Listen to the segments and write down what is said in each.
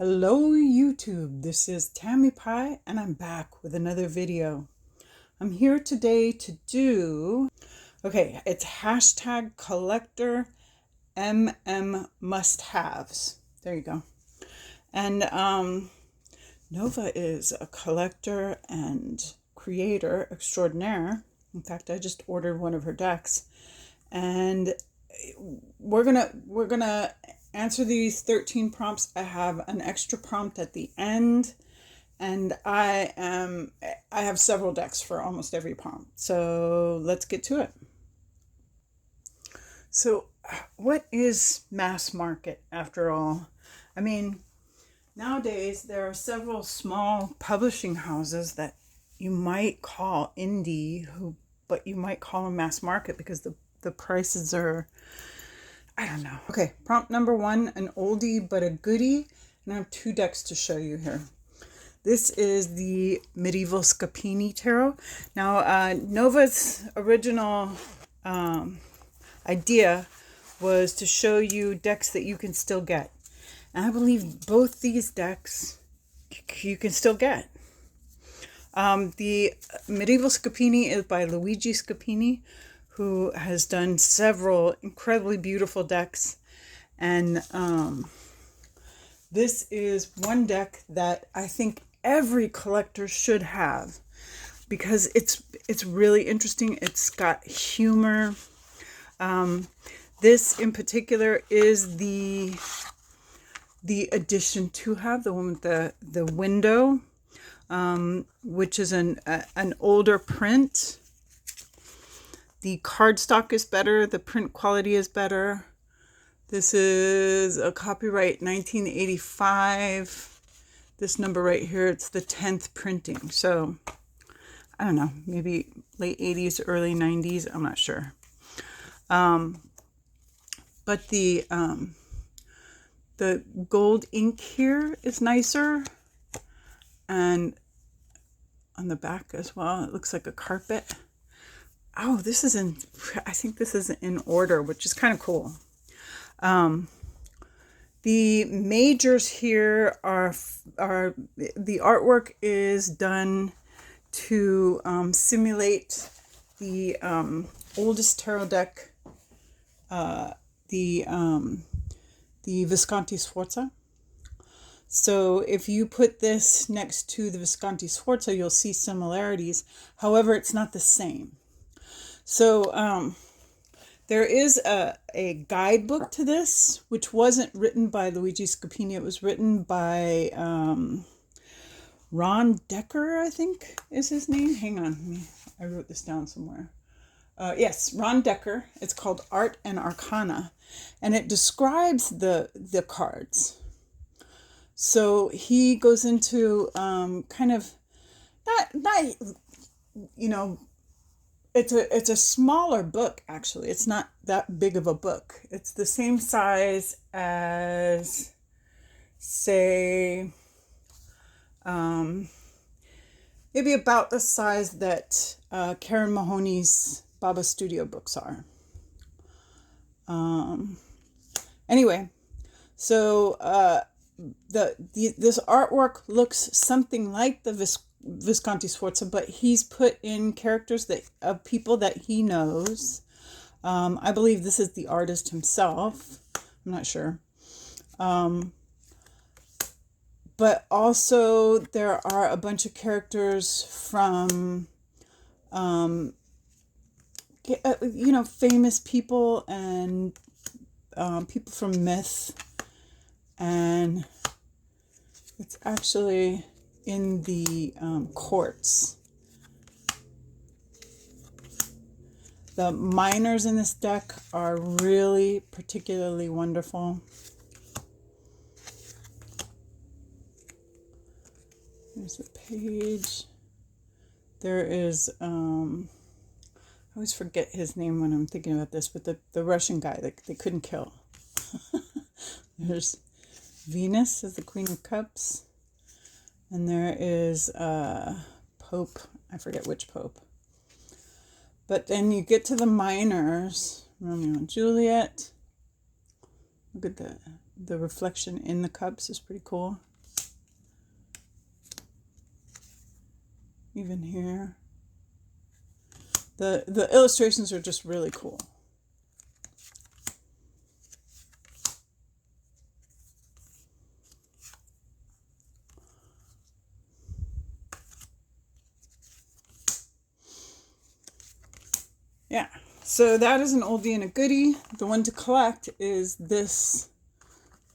Hello YouTube, this is Tammy Pie and I'm back with another video. I'm here today to do, it's hashtag collector must-haves. There you go. And Nova is a collector and creator extraordinaire. In fact, I just ordered one of her decks. And we're gonna answer these 13 prompts. I have an extra prompt at the end, and I have several decks for almost every prompt. So let's get to it. So what is mass market after all? I mean, nowadays there are several small publishing houses that you might call indie, but you might call them mass market because the prices are, I don't know. Okay, prompt number one, an oldie but a goodie. And I have two decks to show you here. This is the Medieval Scapini Tarot. Now, Nova's original idea was to show you decks that you can still get. And I believe both these decks you can still get. The Medieval Scapini is by Luigi Scapini, who has done several incredibly beautiful decks. And this is one deck that I think every collector should have because it's really interesting. It's got humor. This in particular is the edition to have, the one with the window, which is an older print. The cardstock is better. The print quality is better. This is a copyright 1985. This number right here, it's the 10th printing. So, I don't know, maybe late 80s, early 90s. I'm not sure. But the gold ink here is nicer. And on the back as well, it looks like a carpet. Oh, I think this is in order, which is kind of cool. The majors here are the artwork is done to simulate the oldest tarot deck, the Visconti Sforza. So if you put this next to the Visconti Sforza, you'll see similarities. However, it's not the same. So there is a guidebook to this, which wasn't written by Luigi Scapini. It was written by Ron Decker, I think is his name. Hang on, I wrote this down somewhere. Yes, Ron Decker. It's called Art and Arcana, and it describes the cards. So he goes into kind of not it's a smaller book, actually. It's not that big of a book. It's the same size as, say, maybe about the size that Karen Mahoney's Baba Studio books are. Anyway, so this artwork looks something like the Visconti Sforza, but he's put in characters of people that he knows. I believe this is the artist himself. I'm not sure. But also there are a bunch of characters from, famous people and people from myth. And it's actually in the courts. The minors in this deck are really particularly wonderful. Here's the page. There is, I always forget his name when I'm thinking about this, but the Russian guy that they couldn't kill. There's Venus as the Queen of Cups. And there is Pope. I forget which Pope. But then you get to the minors. Romeo and Juliet. Look at the reflection in the cups is pretty cool. even here. The illustrations are just really cool. Yeah, so that is an oldie and a goodie. The one to collect is this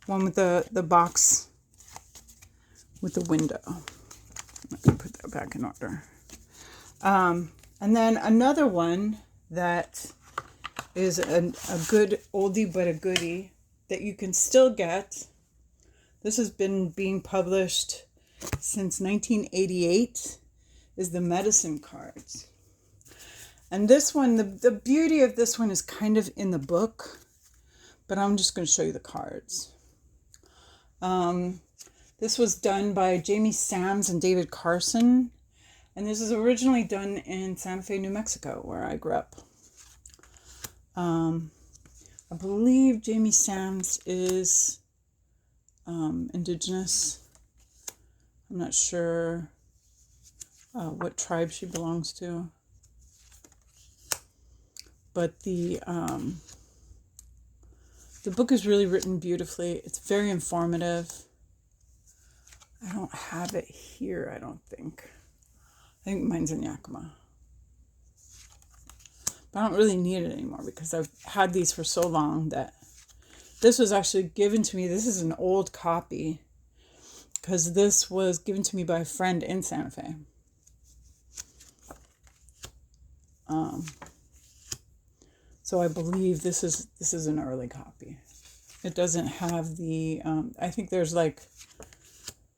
one with the box with the window. I'm going to put that back in order. And then another one that is a good oldie but a goodie that you can still get. This has been being published since 1988, is the medicine cards. And this one, the beauty of this one is kind of in the book, but I'm just going to show you the cards. This was done by Jamie Sams and David Carson. And this is originally done in Santa Fe, New Mexico, where I grew up. I believe Jamie Sams is indigenous. I'm not sure what tribe she belongs to. But the book is really written beautifully. It's very informative. I don't have it here, I don't think. I think mine's in Yakima. But I don't really need it anymore because I've had these for so long that this was actually given to me. This is an old copy because this was given to me by a friend in Santa Fe. So I believe this is an early copy. It doesn't have the, I think there's like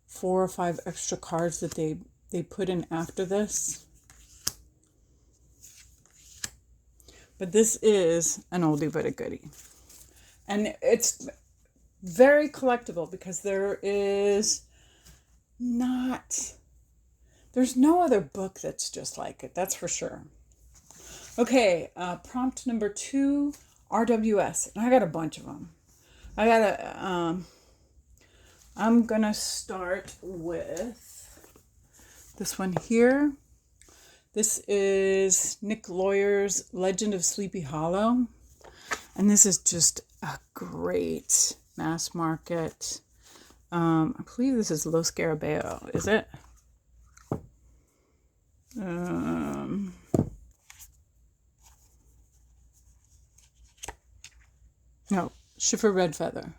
4 or 5 extra cards that they put in after this. But this is an oldie but a goodie. And it's very collectible because there's no other book that's just like it, that's for sure. Okay, prompt number 2, RWS. And I got a bunch of them. I'm gonna start with this one here. This is Nick Lawyer's Legend of Sleepy Hollow. And this is just a great mass market. I believe this is Los Garabeo, is it? No, Schiffer Red Feather.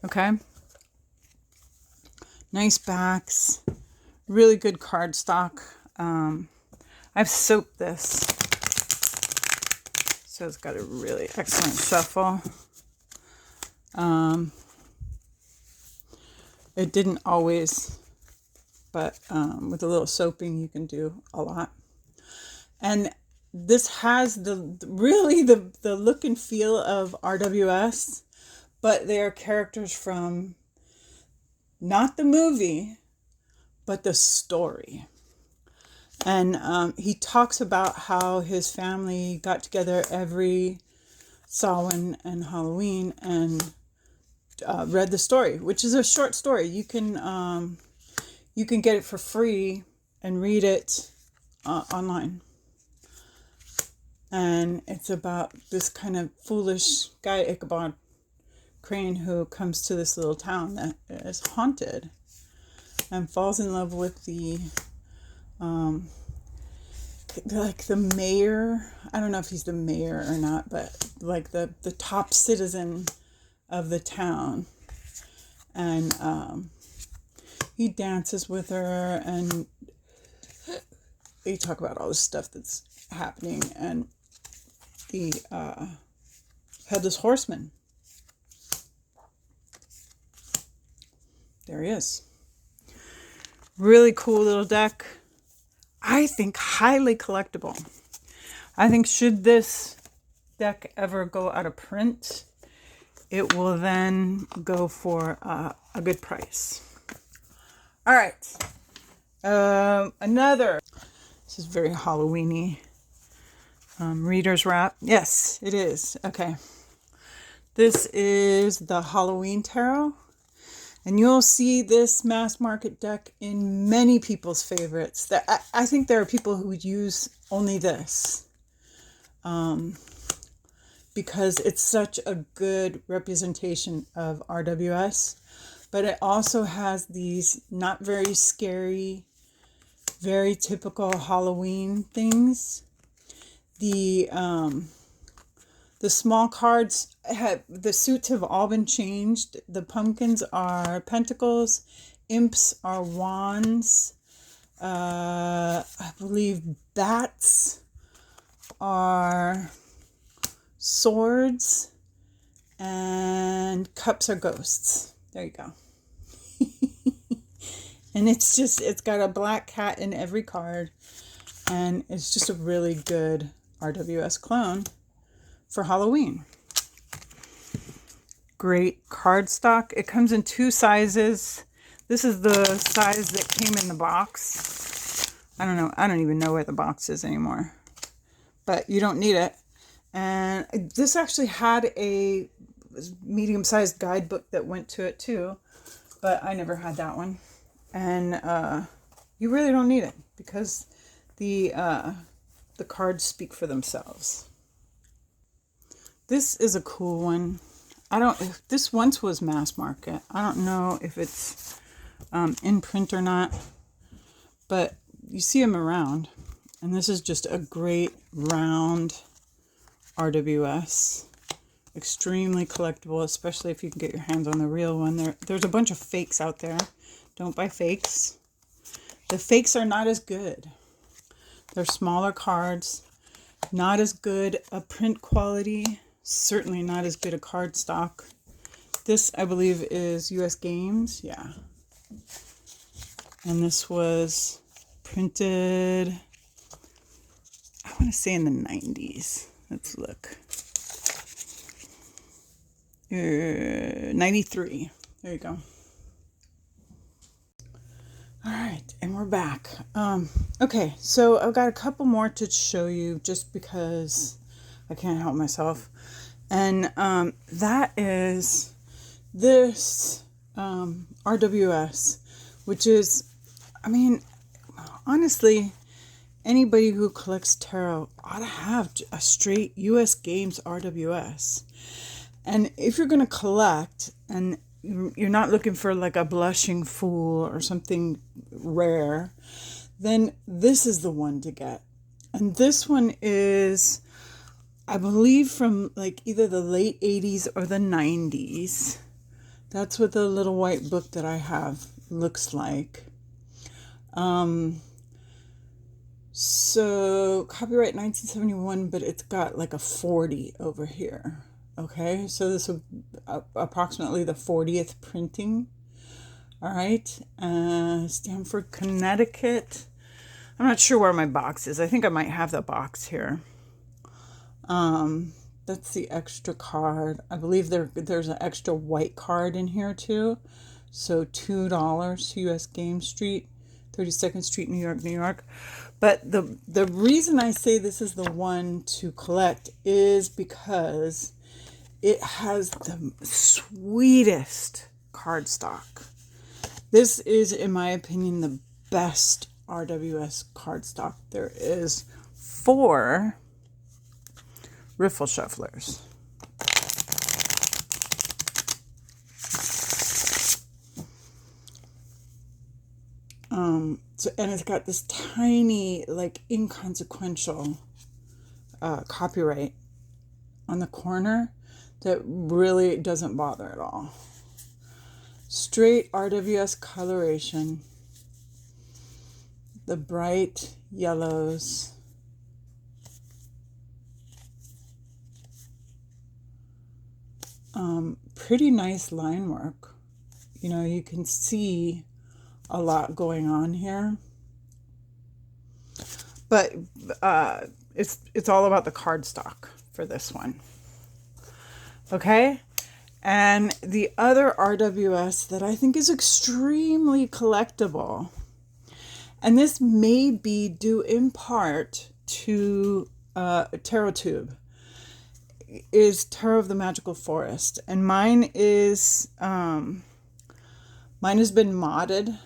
Okay. Nice backs. Really good cardstock. I've soaked this. So it's got a really excellent shuffle. It didn't always, but with a little soaping you can do a lot. And this has the look and feel of RWS, but they are characters from not the movie, but the story. And he talks about how his family got together every Samhain and Halloween and read the story, which is a short story. You can get it for free and read it online. And it's about this kind of foolish guy, Ichabod Crane, who comes to this little town that is haunted and falls in love with the mayor. I don't know if he's the mayor or not, but like the top citizen of the town. And he dances with her, and they talk about all the stuff that's happening. And the Headless Horseman, there he is. Really cool little deck. I think highly collectible. I think should this deck ever go out of print, it will then go for a good price. All right. Another. This is very Halloween-y. Reader's wrap. Yes, it is. Okay. This is the Halloween Tarot. And you'll see this mass market deck in many people's favorites. That I think there are people who would use only this because it's such a good representation of RWS. But it also has these not very scary, very typical Halloween things. The small cards, the suits have all been changed. The pumpkins are pentacles, imps are wands, I believe bats are swords, and cups are ghosts. There you go. And it's got a black cat in every card, and it's just a really good RWS clone for Halloween. Great cardstock. It comes in 2 sizes. This is the size that came in the box. I don't know. I don't even know where the box is anymore. But you don't need it. And this actually had a medium-sized guidebook that went to it too. But I never had that one. And you really don't need it because the cards speak for themselves. This is a cool one. This once was mass market. I don't know if it's in print or not, but you see them around. And this is just a great round RWS. Extremely collectible, especially if you can get your hands on the real one. There's a bunch of fakes out there. Don't buy fakes. The fakes are not as good. They're smaller cards, not as good a print quality. Certainly not as good a cardstock. This, I believe, is USGames. Yeah. And this was printed, I want to say in the 90s. Let's look. 93. There you go. All right, and we're back. Okay, so I've got a couple more to show you just because I can't help myself. And that is this RWS, which is, I mean, honestly, anybody who collects tarot ought to have a straight USGames RWS. And if you're going to collect and you're not looking for like a blushing fool or something rare, then this is the one to get. And this one is, I believe, from like either the late 80s or the 90s. That's what the little white book that I have looks like. So copyright 1971, but it's got like a 40 over here. Okay, so this is approximately the 40th printing. All right, Stamford, Connecticut. I'm not sure where my box is. I think I might have the box here. That's the extra card. I believe there's an extra white card in here too. So $2, USGames Street, 32nd Street, New York, New York. But the reason I say this is the one to collect is because it has the sweetest cardstock. This is, in my opinion, the best RWS cardstock there is for riffle shufflers. And it's got this tiny, like, inconsequential copyright on the corner that really doesn't bother at all. Straight RWS coloration. The bright yellows. Pretty nice line work. You know, you can see a lot going on here. But it's all about the cardstock for this one. Okay? And the other RWS that I think is extremely collectible, and this may be due in part to Tarot Tube, is Tarot of the Magical Forest. And mine is Mine has been modded.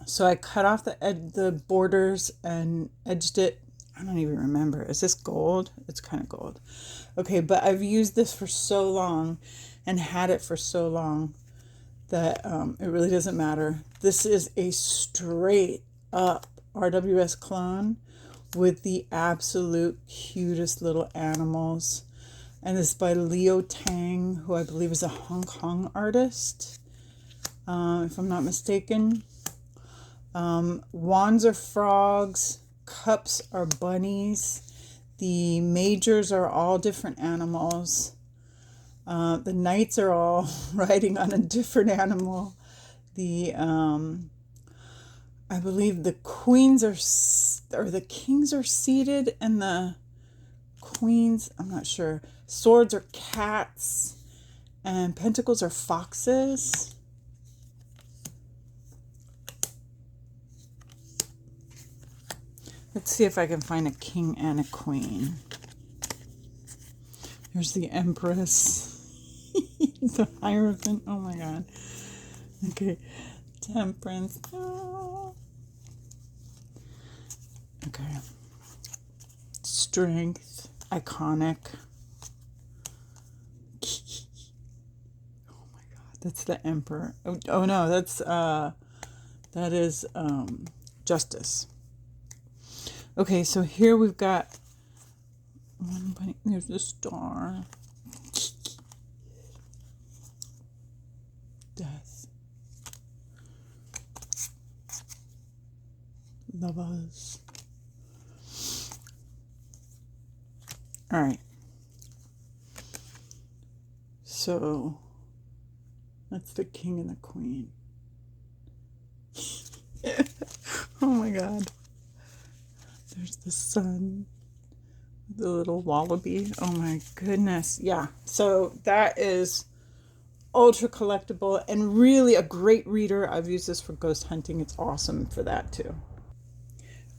So I cut off the borders and edged it. I don't even remember. Is this gold? It's kind of gold. Okay, but I've used this for so long and had it for so long that it really doesn't matter. This is a straight up RWS clone with the absolute cutest little animals. And this is by Tang, who I believe is a Hong Kong artist, if I'm not mistaken. Wands are frogs, cups are bunnies, the majors are all different animals, the knights are all riding on a different animal, the I believe the queens are, or the kings are seated, and the queens, I'm not sure, swords are cats, and pentacles are foxes. Let's see if I can find a king and a queen. Here's the Empress. The Hierophant. Oh my god. Okay. Temperance. Oh. Okay. Strength. Iconic. Oh my god. That's the Emperor. Oh no, that is Justice. Okay, so here we've got one bunny. There's the star. Death. Lovers. All right. So that's the king and the queen. Oh my god. There's the sun, the little wallaby. Oh my goodness. Yeah. So that is ultra collectible and really a great reader. I've used this for ghost hunting. It's awesome for that too.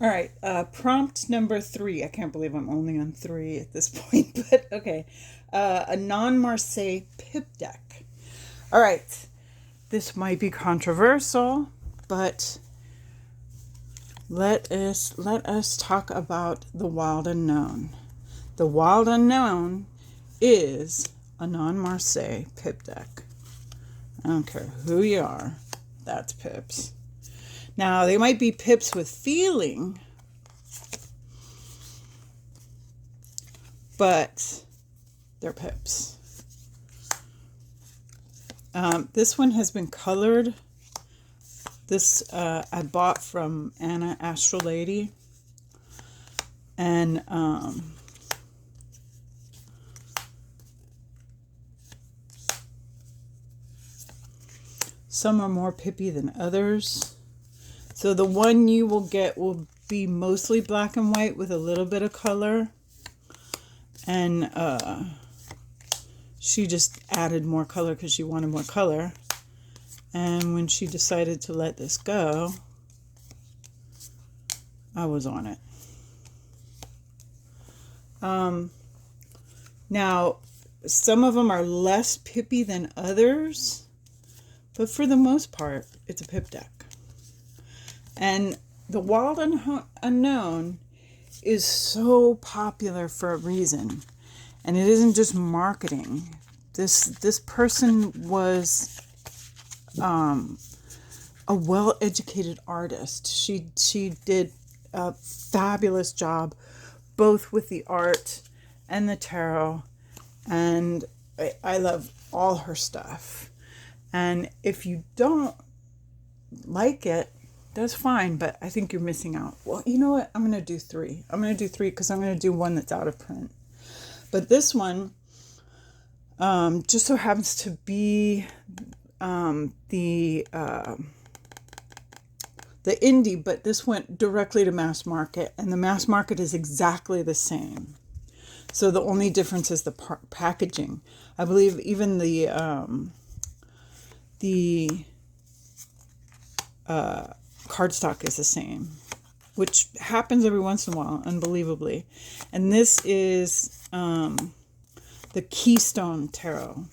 All right. Prompt number 3. I can't believe I'm only on 3 at this point, but okay. A Non-Marseilles pip-deck. All right. This might be controversial, but let us talk about the wild unknown. The wild unknown is a Non-Marseilles pip deck. I don't care who you are, that's pips. Now, they might be pips with feeling, but they're pips. This one has been colored. This I bought from Anna Astral Lady, and some are more pippy than others. So the one you will get will be mostly black and white with a little bit of color, and she just added more color because she wanted more color. And when she decided to let this go, I was on it. Now, some of them are less pippy than others, but for the most part, it's a pip deck. And the Wild Unknown is so popular for a reason. And it isn't just marketing. This person was a well-educated artist. She did a fabulous job both with the art and the tarot, and I love all her stuff. And if you don't like it, that's fine, but I think you're missing out. Well, you know what? I'm going to do 3. I'm going to do 3 because I'm going to do one that's out of print. But this one just so happens to be the indie, but this went directly to mass market, and the mass market is exactly the same. So the only difference is the packaging. I believe even the cardstock is the same, which happens every once in a while, unbelievably. And this is the Keystone Tarot,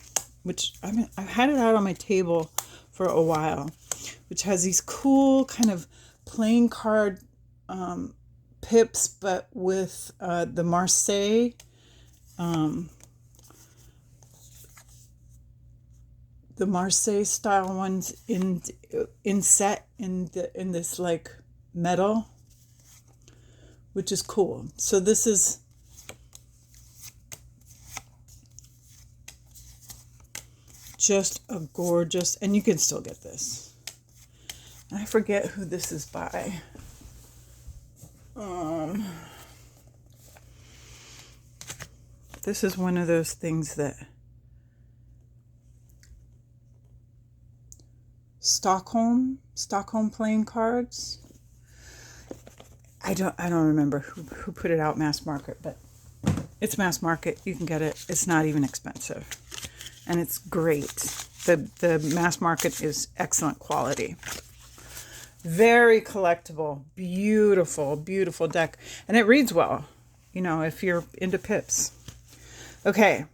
which I've had it out on my table for a while, which has these cool kind of playing card pips, but with the Marseille style ones in set in this like metal, which is cool. So this is just a gorgeous, and you can still get this. And I forget who this is by. This is one of those things that Stockholm playing cards. I don't remember who put it out mass market, but it's mass market. You can get it. It's not even expensive. And it's great. The mass market is excellent quality. Very collectible, beautiful, beautiful deck. And it reads well, you know, if you're into pips. Okay.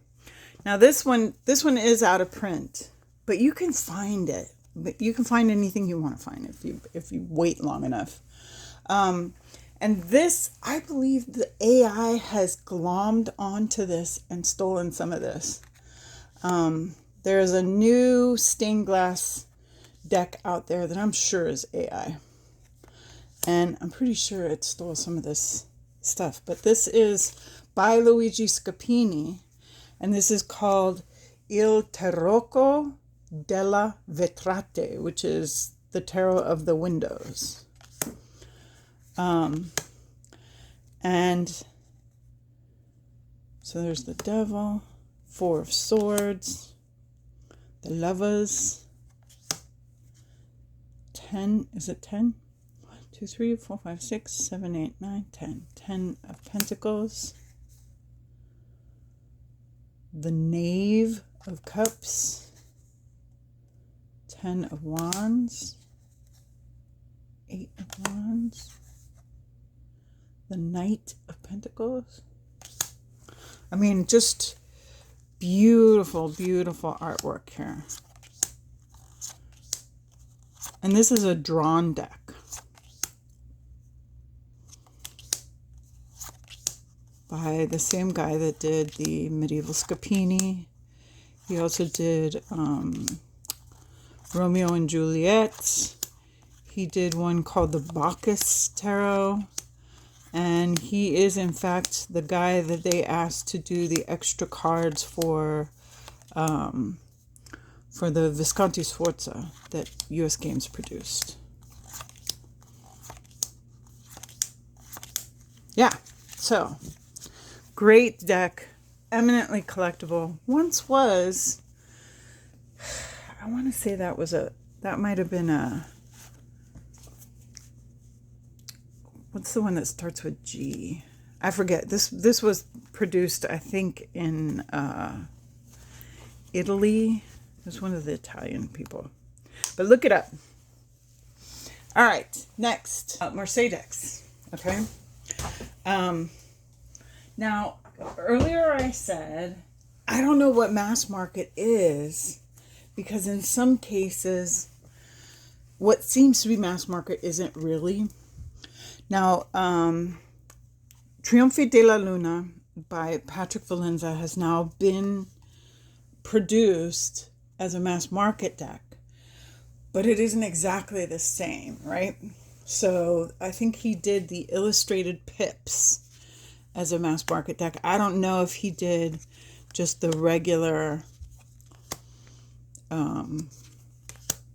Now this one is out of print, but you can find it. But you can find anything you want to find if you wait long enough. And this, I believe the AI has glommed onto this and stolen some of this. There's a new stained glass deck out there that I'm sure is AI. And I'm pretty sure it stole some of this stuff. But this is by Luigi Scapini. And this is called Il Tarocco Della Vetrate, which is the tarot of the windows. And so there's the devil, 4 of swords, the lovers, 10, is it 10? 1, 2, 3, 4, 5, 6, 7, 8, 9, 10. 10 of pentacles, the knave of cups, 10 of wands, 8 of wands, the knight of pentacles. I mean, just beautiful, beautiful artwork here. And this is a drawn deck. By the same guy that did the medieval Scapini. He also did Romeo and Juliet. He did one called the Bacchus Tarot. And he is, in fact, the guy that they asked to do the extra cards for the Visconti Sforza that USGames produced. Yeah, so great deck, eminently collectible. Once was, I want to say that might have been a, what's the one that starts with G? I forget. This was produced, I think, in Italy. It was one of the Italian people. But look it up. All right, next. Marseille decks. Okay. Now, earlier I said, I don't know what mass market is, because in some cases, what seems to be mass market isn't really. Now, Triomphe della Luna by Patrick Valenza has now been produced as a mass market deck, but it isn't exactly the same, right? So I think he did the illustrated pips as a mass market deck. I don't know if he did just the regular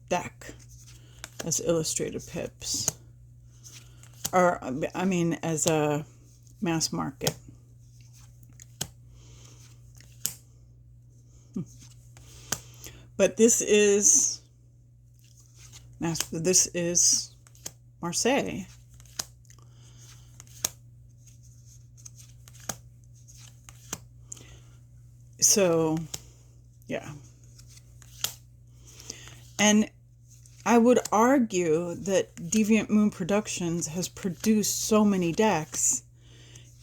deck as illustrated pips. Or, I mean, as a mass market. But this is Marseille. So, yeah. And I would argue that Deviant Moon Productions has produced so many decks,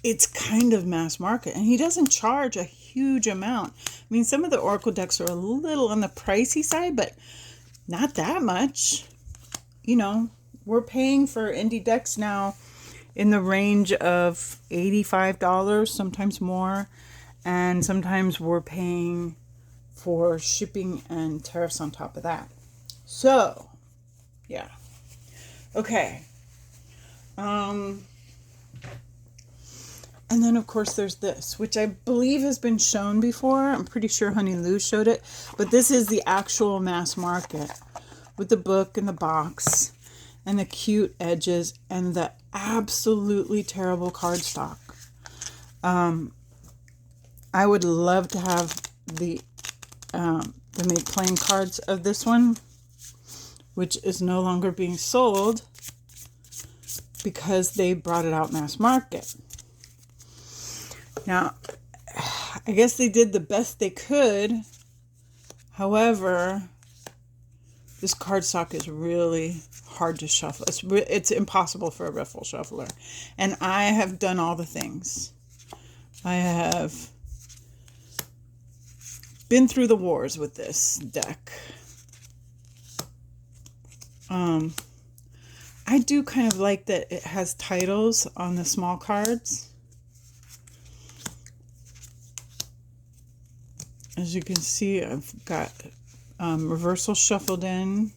it's kind of mass market. And he doesn't charge a huge amount. I mean, some of the Oracle decks are a little on the pricey side, but not that much. You know, we're paying for indie decks now in the range of $85, sometimes more. And sometimes we're paying for shipping and tariffs on top of that. So, yeah. Okay. And then, of course, there's this, which I believe has been shown before. I'm pretty sure Honey Lou showed it. But this is the actual mass market with the book and the box and the cute edges and the absolutely terrible cardstock. I would love to have the make playing cards of this one, which is no longer being sold because they brought it out mass market. Now, I guess they did the best they could. However, this cardstock is really hard to shuffle. It's impossible for a riffle shuffler. And I have done all the things. I have been through the wars with this deck. I do kind of like that it has titles on the small cards. As you can see, I've got reversal shuffled in,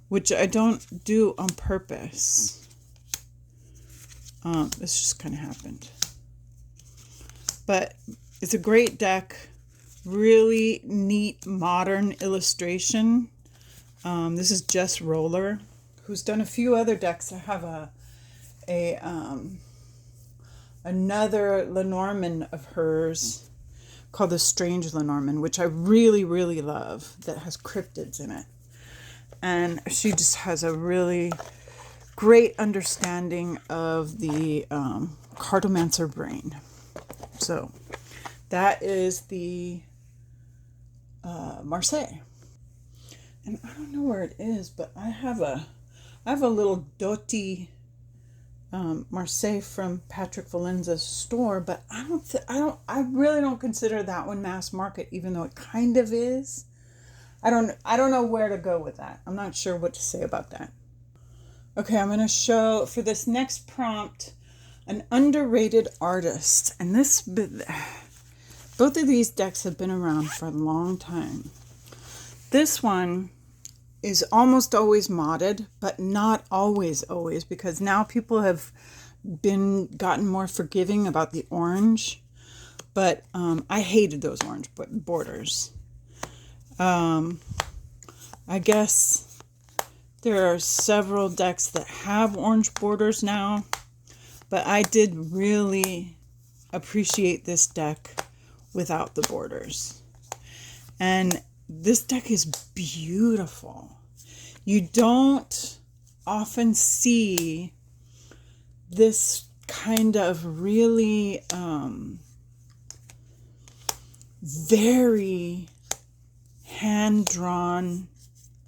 which I don't do on purpose. This just kind of happened. But it's a great deck. Really neat modern illustration. This is Jess Roller, who's done a few other decks. I have another Lenormand of hers called the Strange Lenormand, which I really, really love, that has cryptids in it. And she just has a really great understanding of the cartomancer brain. So that is the Marseille. And I don't know where it is, but I have a little Dotti Marseille from Patrick Valenza's store, but I really don't consider that one mass market, even though it kind of is. I don't know where to go with that. I'm not sure what to say about that. Okay, I'm going to show for this next prompt an underrated artist, and both of these decks have been around for a long time. This one is almost always modded, but not always, because now people have gotten more forgiving about the orange, but I hated those orange borders. I guess there are several decks that have orange borders now, but I did really appreciate this deck without the borders. And this deck is beautiful. You don't often see this kind of really very hand-drawn,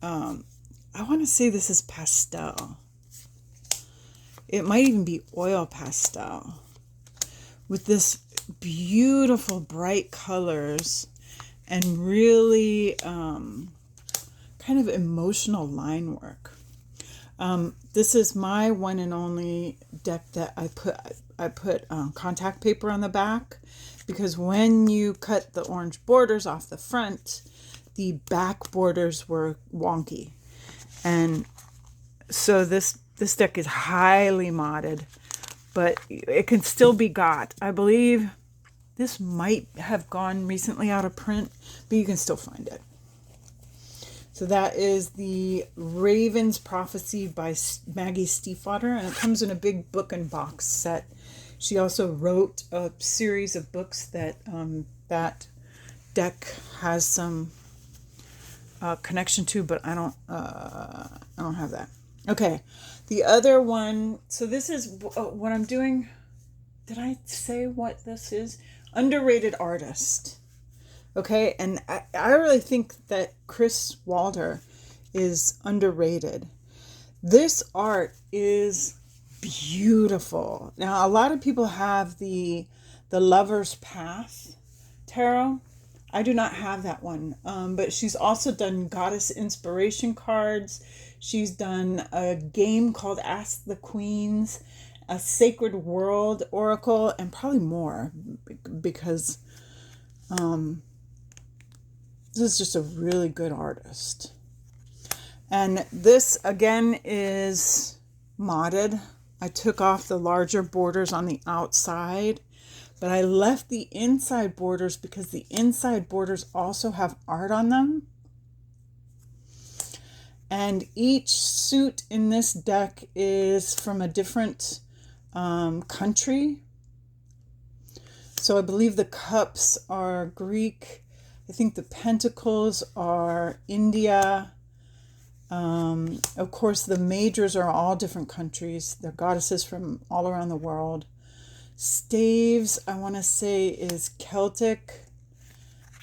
I want to say this is pastel. It might even be oil pastel with this beautiful bright colors and really kind of emotional line work. This is my one and only deck that I put contact paper on the back, because when you cut the orange borders off the front, the back borders were wonky. And so this deck is highly modded, but it can still be got. I believe this might have gone recently out of print, but you can still find it. So that is the Raven's Prophecy by Maggie Stiefvater, and it comes in a big book and box set. She also wrote a series of books that that deck has some connection to, but I don't have that. Okay, the other one. So this is what I'm doing. Did I say what this is? Underrated artist. Okay, and I really think that Chris Walter is underrated. This art is beautiful. Now, a lot of people have the Lover's Path tarot. I do not have that one. But she's also done goddess inspiration cards. She's done a game called Ask the Queens, a Sacred World Oracle, and probably more because this is just a really good artist. And this again is modded. I took off the larger borders on the outside, but I left the inside borders because the inside borders also have art on them. And each suit in this deck is from a different country. So I believe the cups are Greek. I think the pentacles are India. Of course, the majors are all different countries. They're goddesses from all around the world. Staves, I want to say, is Celtic.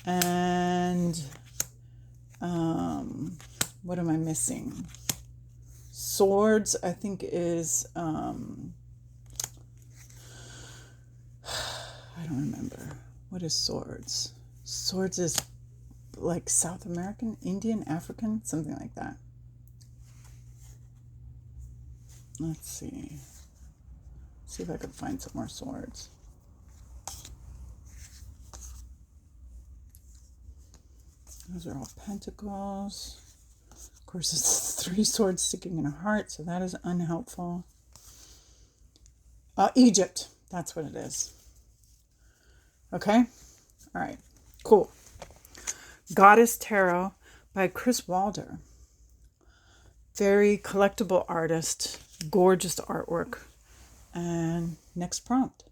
And what am I missing? Swords, I think, is I don't remember. What is swords? Swords is like South American, Indian, African, something like that. Let's see. See if I can find some more swords. Those are all pentacles. Of course, it's 3 swords sticking in a heart, so that is unhelpful. Egypt. That's what it is. Okay? All right. Cool. Goddess Tarot by Chris Walder. Very collectible artist. Gorgeous artwork. And next prompt.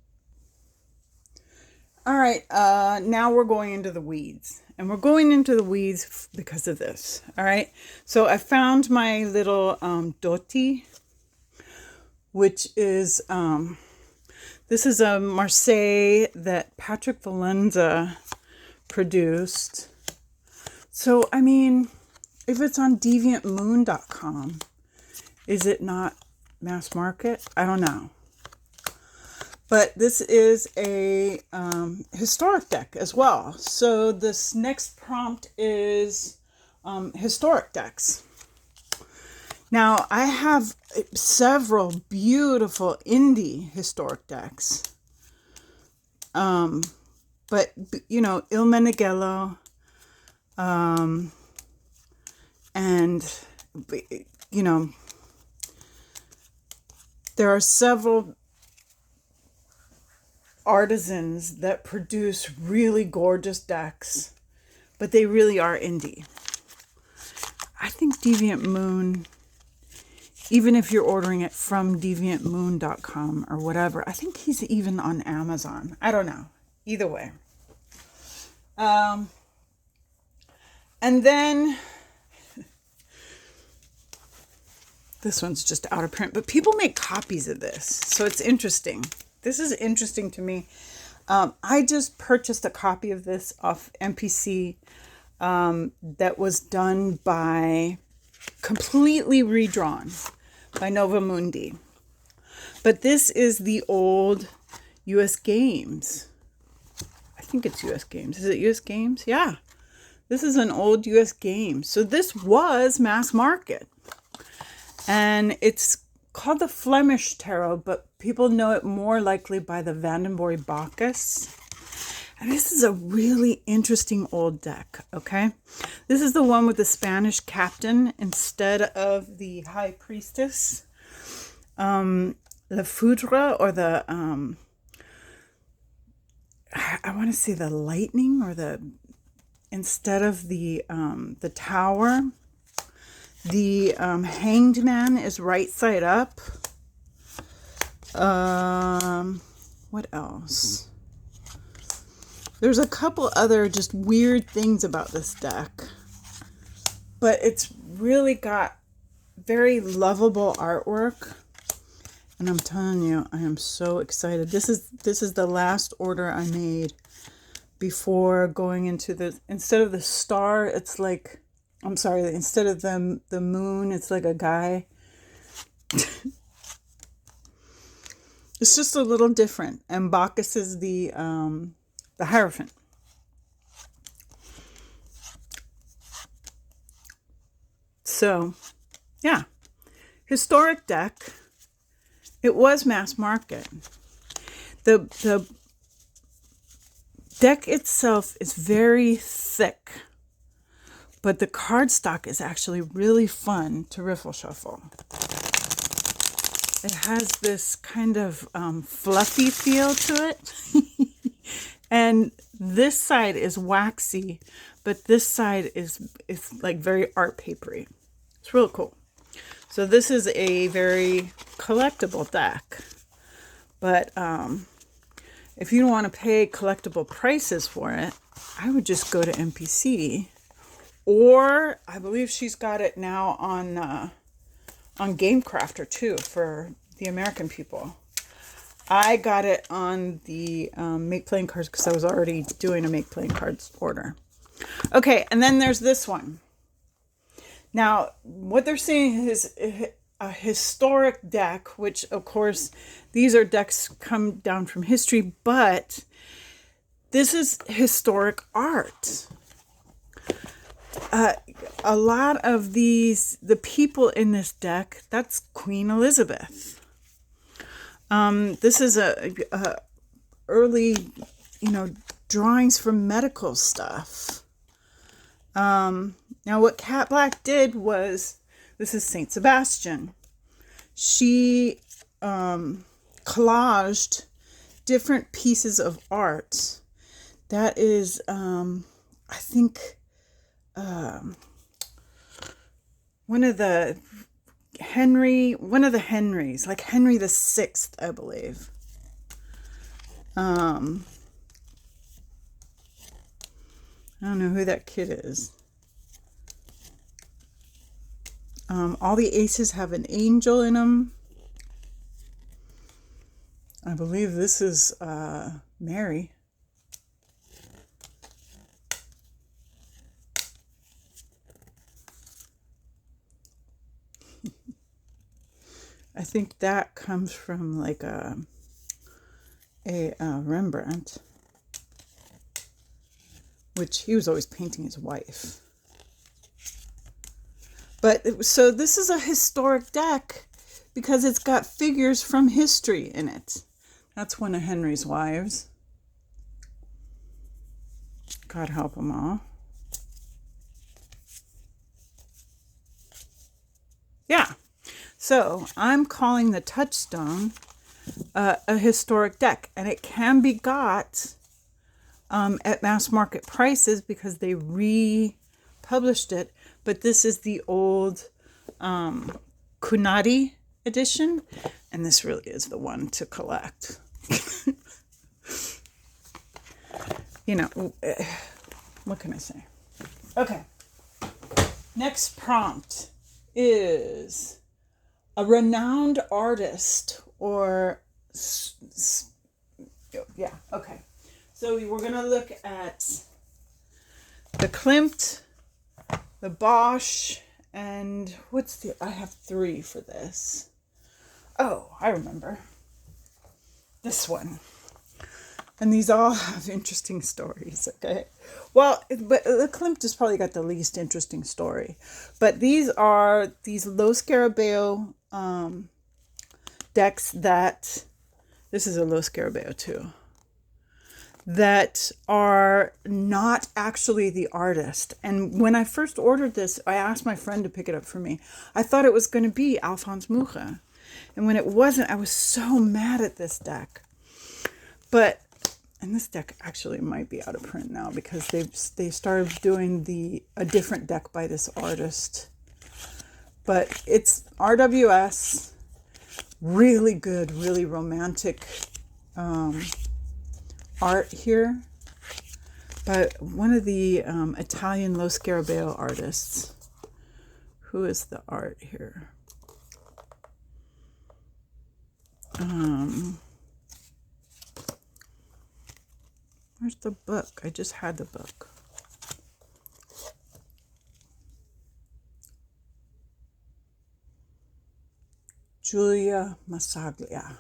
All right. Now we're going into the weeds. And we're going into the weeds because of this. All right. So I found my little doozie, which is... this is a Marseille that Patrick Valenza produced. So, I mean, if it's on deviantmoon.com, is it not mass market? I don't know. But this is a historic deck as well. So this next prompt is historic decks. Now, I have several beautiful indie historic decks. But, you know, Il Meneghello, and, you know, there are several artisans that produce really gorgeous decks, but they really are indie. I think Deviant Moon, even if you're ordering it from deviantmoon.com or whatever, I think he's even on Amazon. I don't know. Either way. And then this one's just out of print, but people make copies of this. So it's interesting. This is interesting to me. I just purchased a copy of this off MPC that was done by, completely redrawn by Nova Mundi. But this is the old US Games. I think it's US Games. Is it US Games? Yeah. This is an old US Games. So this was mass market. And it's called the Flemish Tarot, but people know it more likely by the Vandenborre Bacchus. And this is a really interesting old deck, okay? This is the one with the Spanish captain instead of the High Priestess. Le Foudre, or the, I want to say the Lightning, or the, instead of the Tower. The Hanged Man is right side up. What else? There's a couple other just weird things about this deck. But it's really got very lovable artwork. And I'm telling you, I am so excited. This is the last order I made before going into the, instead of the star, it's like, I'm sorry, instead of the moon, it's like a guy. It's just a little different. And Bacchus is the Hierophant. So, yeah. Historic deck. It was mass market. The deck itself is very thick, but the cardstock is actually really fun to riffle shuffle. It has this kind of fluffy feel to it. And this side is waxy, but this side is like very art papery. It's real cool. So this is a very collectible deck. But if you don't want to pay collectible prices for it, I would just go to MPC. Or I believe she's got it now on Game Crafter too for the American people. I got it on the Make Playing Cards because I was already doing a Make Playing Cards order. Okay, and then there's this one. Now, what they're saying is a historic deck, which of course these are decks come down from history, but this is historic art. A lot of the people in this deck, that's Queen Elizabeth. This is a early, drawings from medical stuff. Now what Cat Black did was, this is Saint Sebastian. She collaged different pieces of art. That is, I think, one of the Henrys, like Henry the Sixth, I believe. I don't know who that kid is. All the aces have an angel in them. I believe this is Mary. I think that comes from like a Rembrandt, which he was always painting his wife. But so this is a historic deck because it's got figures from history in it. That's one of Henry's wives. God help them all. Yeah. So I'm calling the Touchstone a historic deck, and it can be got at mass market prices because they republished it. But this is the old Kunadi edition, and this really is the one to collect. What can I say? Okay. Next prompt is a renowned artist or yeah, okay. So we're going to look at the Klimt, the Bosch, and I have 3 for this. Oh, I remember. This one. And these all have interesting stories, okay? Well, but the Klimt has probably got the least interesting story. But these are these Lo Scarabeo decks that, this is a Lo Scarabeo too, that are not actually the artist. And when I first ordered this, I asked my friend to pick it up for me. I thought it was going to be Alphonse Mucha. And when it wasn't, I was so mad at this deck. And this deck actually might be out of print now because they started doing a different deck by this artist. But it's RWS, really good, really romantic art here. But one of the Italian Lo Scarabeo artists. Who is the art here? Where's the book? I just had the book. Giulia Massaglia.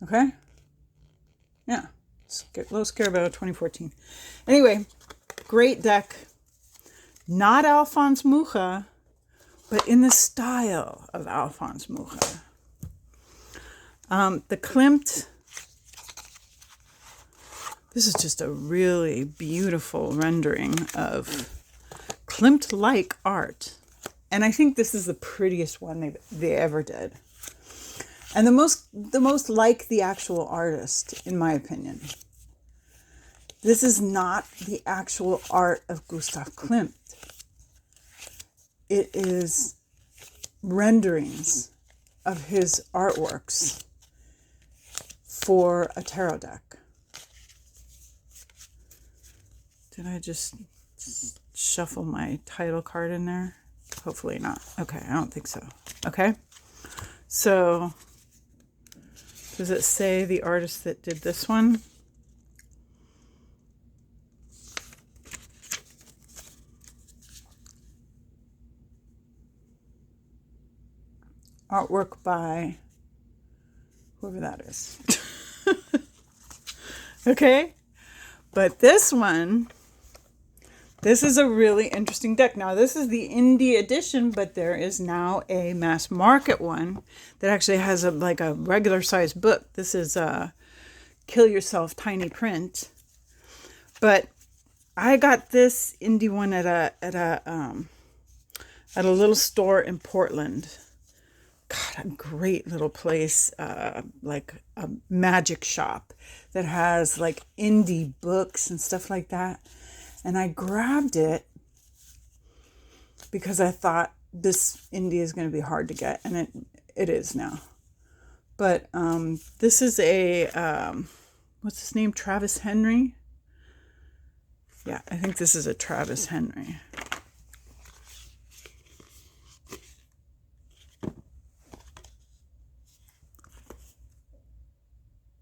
Okay? Yeah. Low Scarabeo 2014. Anyway, great deck. Not Alphonse Mucha, but in the style of Alphonse Mucha. The Klimt. This is just a really beautiful rendering of Klimt-like art. And I think this is the prettiest one they ever did. And the most like the actual artist, in my opinion. This is not the actual art of Gustav Klimt. It is renderings of his artworks for a tarot deck. Did I just shuffle my title card in there? Hopefully not. Okay, I don't think so. Okay, so does it say the artist that did this one? Artwork by whoever that is. Okay, but this one, this is a really interesting deck. Now, this is the indie edition, but there is now a mass market one that actually has a regular size book. This is a Kill Yourself tiny print. But I got this indie one at a little store in Portland. God, a great little place, like a magic shop that has like indie books and stuff like that. And I grabbed it because I thought this indie is going to be hard to get, and it is now. But this is a, what's his name? Travis Henry? Yeah, I think this is a Travis Henry.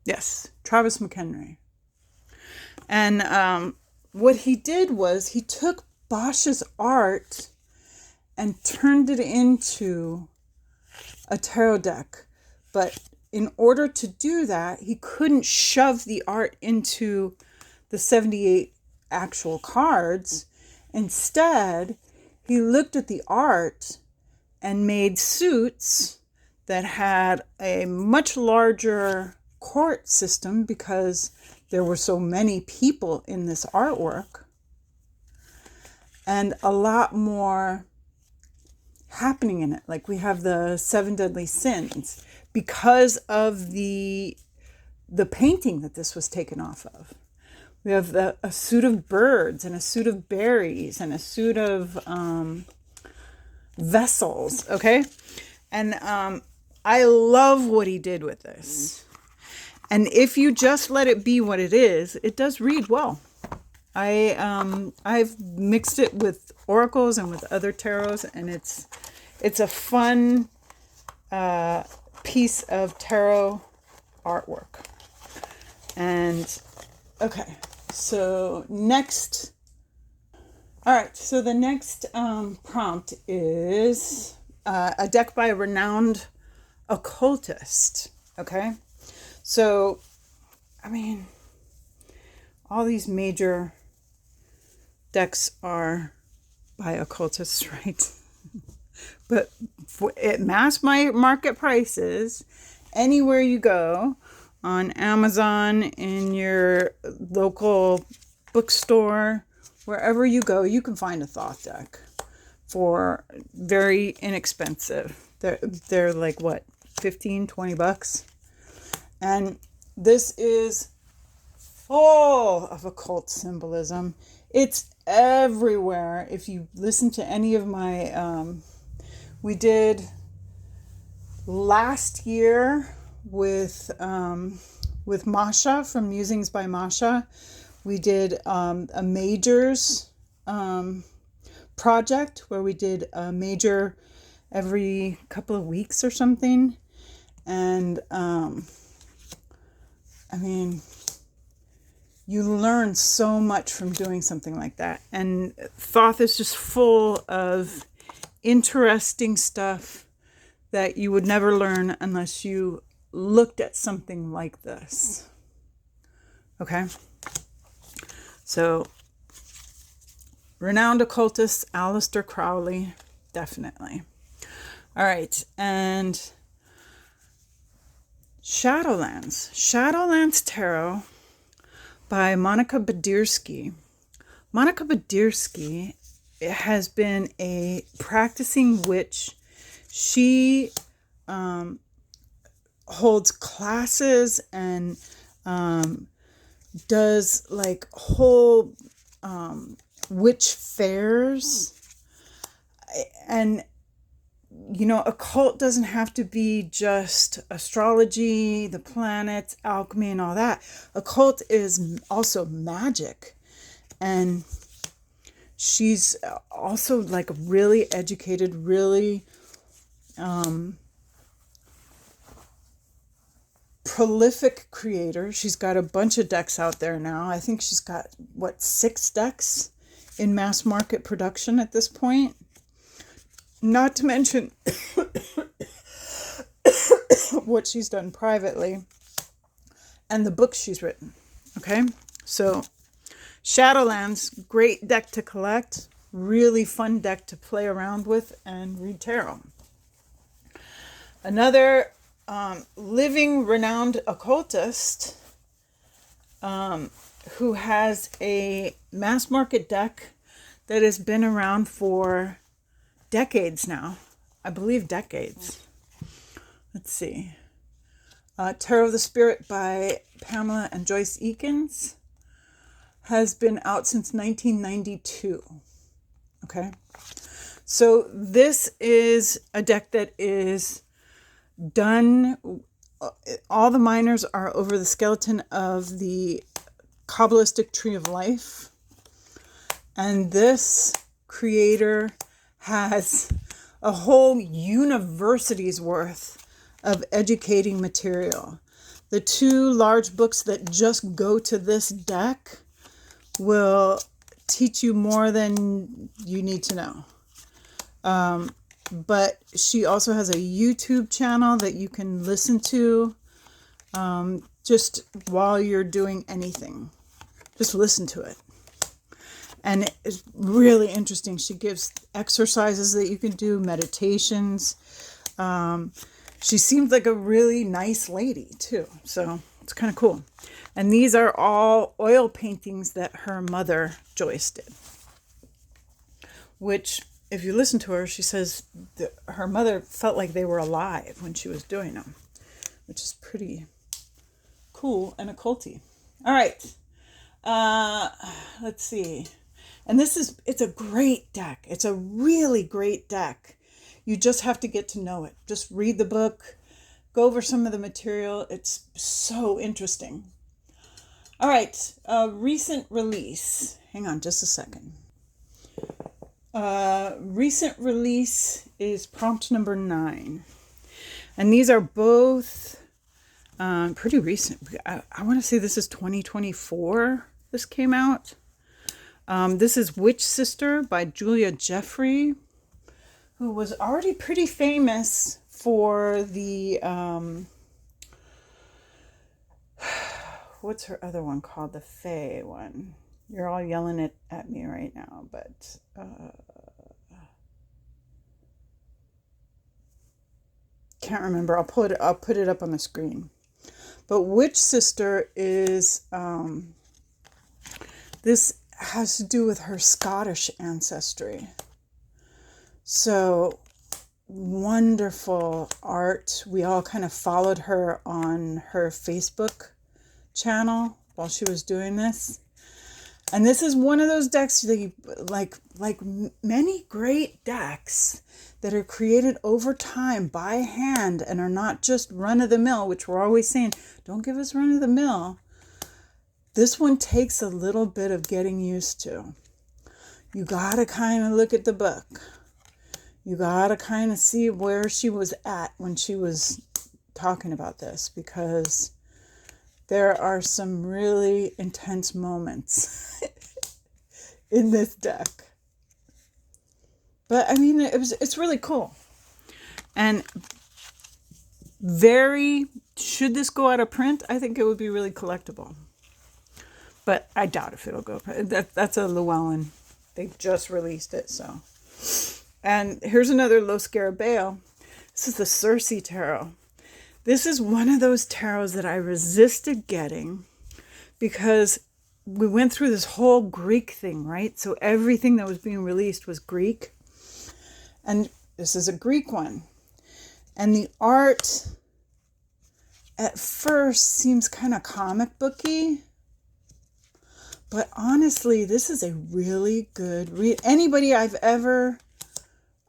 Yes, Travis McHenry. And what he did was he took Bosch's art and turned it into a tarot deck. But in order to do that, he couldn't shove the art into the 78 actual cards. Instead, he looked at the art and made suits that had a much larger court system because there were so many people in this artwork and a lot more happening in it. Like we have the 7 deadly sins because of the painting that this was taken off of. We have a suit of birds and a suit of berries and a suit of vessels. Okay. And I love what he did with this. And if you just let it be what it is, it does read well. I've mixed it with oracles and with other tarots, and it's a fun piece of tarot artwork. And okay, so next, all right. So the next prompt is a deck by a renowned occultist. Okay. So, I mean, all these major decks are by occultists, right? But at mass market prices, anywhere you go, on Amazon, in your local bookstore, wherever you go, you can find a Thoth deck for very inexpensive. They're like, what, 15, 20 bucks? And this is full of occult symbolism. It's everywhere. If you listen to any of my, we did last year with Masha from Musings by Masha. We did a majors project where we did a major every couple of weeks or something. And I mean, you learn so much from doing something like that. And Thoth is just full of interesting stuff that you would never learn unless you looked at something like this. Okay. So, renowned occultist Aleister Crowley, definitely. All right, and Shadowlands Tarot by Monica Badirsky. Monica Badirsky has been a practicing witch. She holds classes and does like whole witch fairs. And you know, occult doesn't have to be just astrology, the planets, alchemy, and all that. Occult is also magic. And she's also like a really educated, really prolific creator. She's got a bunch of decks out there now. I think she's got, 6 decks in mass market production at this point. Not to mention what she's done privately and the books she's written. Okay, so Shadowlands, great deck to collect, really fun deck to play around with and read tarot. Another living renowned occultist who has a mass market deck that has been around for decades now. I believe decades. Let's see. Tarot of the Spirit by Pamela and Joyce Eakins has been out since 1992. Okay. So this is a deck that is done. All the minors are over the skeleton of the Kabbalistic Tree of Life. And this creator has a whole university's worth of educating material. The 2 large books that just go to this deck will teach you more than you need to know. But she also has a YouTube channel that you can listen to just while you're doing anything. Just listen to it. And it's really interesting. She gives exercises that you can do, meditations. She seems like a really nice lady, too. So it's kind of cool. And these are all oil paintings that her mother, Joyce, did. Which, if you listen to her, she says that her mother felt like they were alive when she was doing them. Which is pretty cool and occulty. All right. Let's see. And it's a great deck. It's a really great deck. You just have to get to know it. Just read the book, go over some of the material. It's so interesting. All right, recent release. Hang on just a second. Recent release is prompt number 9. And these are both pretty recent. I want to say this is 2024 this came out. This is Witch Sister by Julia Jeffrey, who was already pretty famous for the, what's her other one called? The Fae one. You're all yelling at me right now, but, can't remember. I'll put it up on the screen. But Witch Sister is, this has to do with her Scottish ancestry. So wonderful art. We all kind of followed her on her Facebook channel while she was doing this. And this is one of those decks that you, like many great decks that are created over time by hand and are not just run-of-the-mill, which we're always saying, don't give us run-of-the-mill. This one takes a little bit of getting used to. You got to kind of look at the book. You got to kind of see where she was at when she was talking about this, because there are some really intense moments in this deck. But I mean, it's really cool. And should this go out of print, I think it would be really collectible. but I doubt if it'll go. That's a Llewellyn. They just released it, so. And here's another Lo Scarabeo. This is the Circe Tarot. This is one of those tarots that I resisted getting because we went through this whole Greek thing, right? So everything that was being released was Greek. And this is a Greek one. And the art at first seems kind of comic booky. But honestly, this is a really good read. Anybody I've ever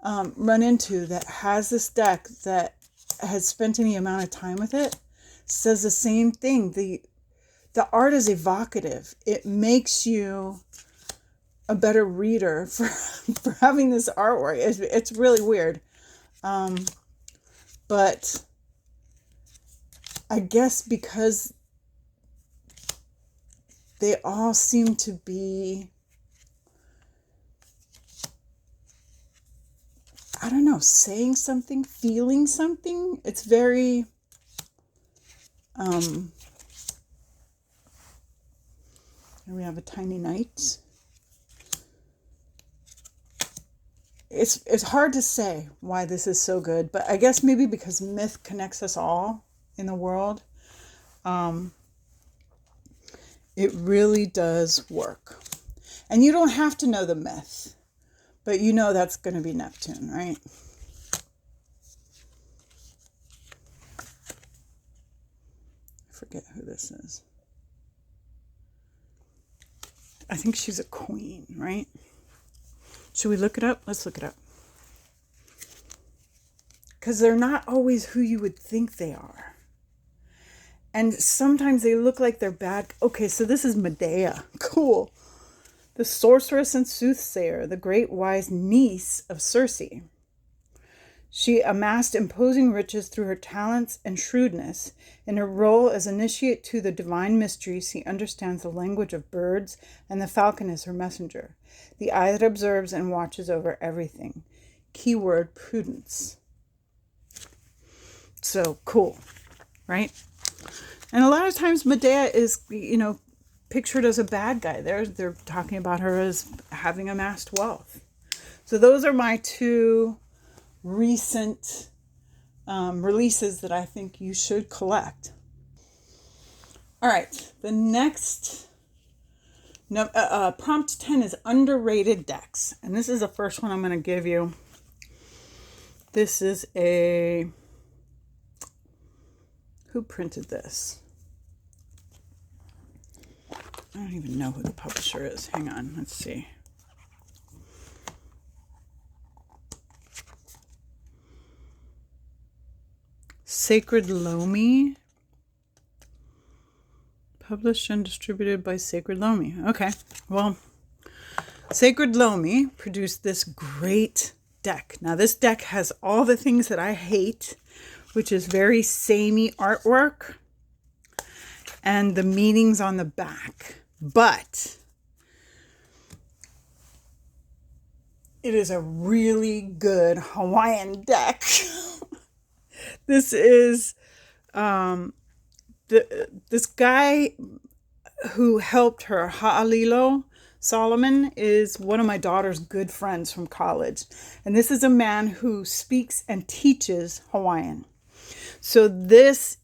run into that has this deck that has spent any amount of time with it says the same thing. The art is evocative. It makes you a better reader for having this artwork. It's really weird. But I guess because they all seem to be, I don't know, saying something, feeling something. It's very, here we have a tiny knight. It's hard to say why this is so good, but I guess maybe because myth connects us all in the world. It really does work. And you don't have to know the myth, but you know that's going to be Neptune, right? I forget who this is. I think she's a queen, right? Should we look it up? Let's look it up. Because they're not always who you would think they are. And sometimes they look like they're bad. Okay, so this is Medea. Cool. The sorceress and soothsayer, the great wise niece of Circe. She amassed imposing riches through her talents and shrewdness. In her role as initiate to the divine mysteries, she understands the language of birds, and the falcon is her messenger, the eye that observes and watches over everything. Keyword, prudence. So cool, right? And a lot of times Medea is, pictured as a bad guy. They're talking about her as having amassed wealth. So those are my two recent releases that I think you should collect. All right, the next prompt 10 is underrated decks, and this is the first one I'm going to give you. This is who printed this? I don't even know who the publisher is. Hang on, let's see. Sacred Lomi. Published and distributed by Sacred Lomi. Okay, well, Sacred Lomi produced this great deck. Now, this deck has all the things that I hate, which is very samey artwork and the meanings on the back. But it is a really good Hawaiian deck. This is this guy who helped her, Ha'alilo Solomon, is one of my daughter's good friends from college. And this is a man who speaks and teaches Hawaiian. So this,